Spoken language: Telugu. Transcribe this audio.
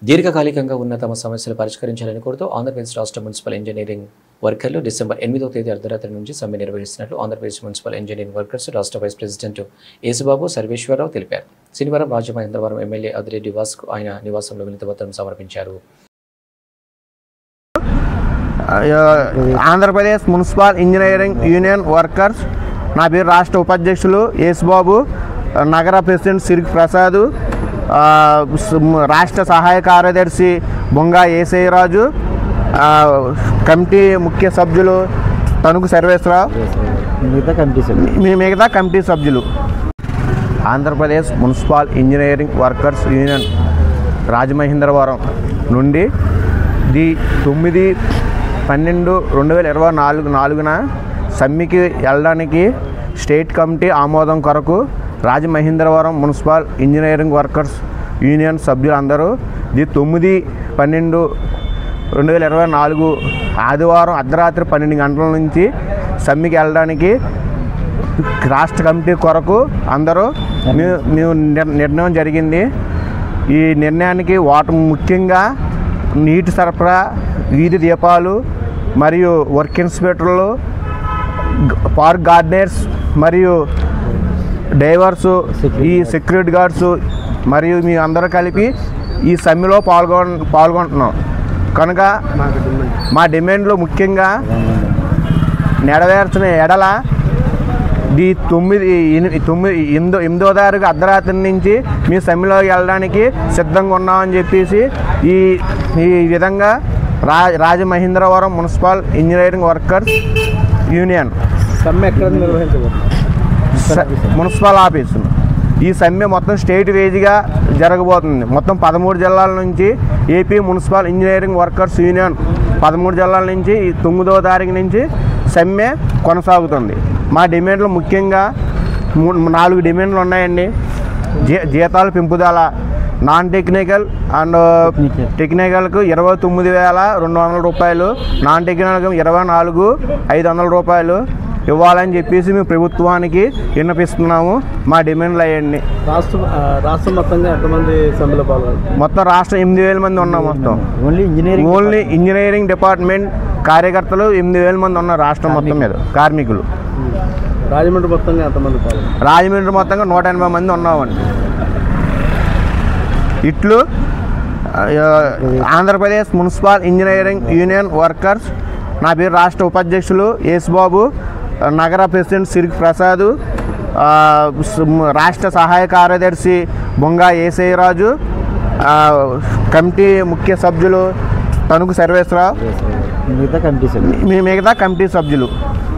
దీర్ఘకాలికంగా ఉన్న తమ సమస్యలు పరిష్కరించాలని కోరుతూ ఆంధ్రప్రదేశ్ రాష్ట్ర మున్సిపల్ ఇంజనీరింగ్ వర్కర్లు డిసెంబర్ 8వ తేదీ అర్ధరాత్రి నుంచి సమ్మె నిర్వహిస్తున్నట్లు ఆంధ్రప్రదేశ్ మున్సిపల్ ఇంజనీరింగ్ వర్కర్స్ రాష్ట్ర వైస్ ప్రెసిడెంట్ యేసుబాబు సర్వేశ్వరరావు తెలిపారు. శనివారం రాజమహేంద్రవరం ఎమ్మెల్యే అదిరెడ్డి వాసుకు ఆయన నివాసంలో వినతిపత్రం సమర్పించారు. Andhra Pradesh municipal engineering union workers నా పేరు రాష్ట్ర ఉపాధ్యక్షులు యేసుబాబు, నగర ప్రెసిడెంట్ సిరికి ప్రసాద్, రాష్ట్ర సహాయ కార్యదర్శి బొంగా ఏసయ్యరాజు, కమిటీ ముఖ్య సభ్యులు తణుకు సర్వేశ్వరరావు, మిగతా కమిటీ సభ్యులు. Andhra Pradesh municipal engineering workers union Rajamahendravaram నుండి 9/12/2024 సమ్మెకి వెళ్ళడానికి స్టేట్ కమిటీ ఆమోదం కొరకు Rajamahendravaram municipal engineering workers union సభ్యులందరూ 9/12/2024 ఆదివారం అర్ధరాత్రి 12 గంటల నుంచి సమ్మెకి వెళ్ళడానికి రాష్ట్ర కమిటీ కొరకు అందరూ మేము నిర్ణయం జరిగింది. ఈ నిర్ణయానికి ముఖ్యంగా నీటి సరఫరా, వీధి దీపాలు మరియు వర్క్ ఇన్స్పెక్టర్లు, పార్క్ గార్డెనర్స్ మరియు డ్రైవర్సు, ఈ సెక్యూరిటీ గార్డ్స్ మరియు మీ అందరూ కలిపి ఈ సమ్మెలో పాల్గొంటున్నాం. కనుక మా డిమాండ్లు ముఖ్యంగా నెరవేర్చిన ఎడల 8వ తారీఖు అర్ధరాత్రి నుంచి మీ సమ్మెలోకి వెళ్ళడానికి సిద్ధంగా ఉన్నామని చెప్పేసి ఈ విధంగా Rajamahendravaram municipal engineering workers union సమ్మె ఎక్కడ నిర్వహించబోతుంది? Municipal office. ఈ సమ్మె మొత్తం స్టేట్ వేదిగా జరగబోతుంది. మొత్తం 13 జిల్లాల నుంచి AP municipal engineering workers union 13 జిల్లాల నుంచి 9వ తారీఖు నుంచి సమ్మె కొనసాగుతుంది. మా డిమాండ్లు ముఖ్యంగా 4 డిమాండ్లు ఉన్నాయండి. జీతాల పెంపుదల, నాన్ టెక్నికల్ అండ్ టెక్నికల్కు 29,200 రూపాయలు, నాన్ టెక్నికల్కు 24,500 రూపాయలు ఇవ్వాలని చెప్పేసి మేము ప్రభుత్వానికి విన్నపిస్తున్నాము. మా డిమాండ్లు అయ్యండి. రాష్ట్రం మొత్తంగా ఎంతమంది సమ్మెలో పాల్గొన్నారు? మొత్తం రాష్ట్రం 8,000 మంది ఉన్నాం. మొత్తం ఓన్లీ ఇంజనీరింగ్ డిపార్ట్మెంట్ కార్యకర్తలు 8,000 మంది ఉన్నారు రాష్ట్రం మొత్తం మీద, కార్మికులు. రాజమండ్రి మొత్తంగా ఎంతమంది పాల్గొన్నారు? రాజమండ్రి మొత్తంగా 180 మంది ఉన్నామండి. ఇట్లు Andhra Pradesh municipal engineering union workers నా పేరు రాష్ట్ర ఉపాధ్యక్షులు యేసుబాబు, నగర ప్రెసిడెంట్ సిరికి ప్రసాద్, రాష్ట్ర సహాయ కార్యదర్శి బొంగా ఏసయ్యరాజు, కమిటీ ముఖ్య సభ్యులు తణుకు సర్వేశ్వరరావు, మిగతా కమిటీ సభ్యులు.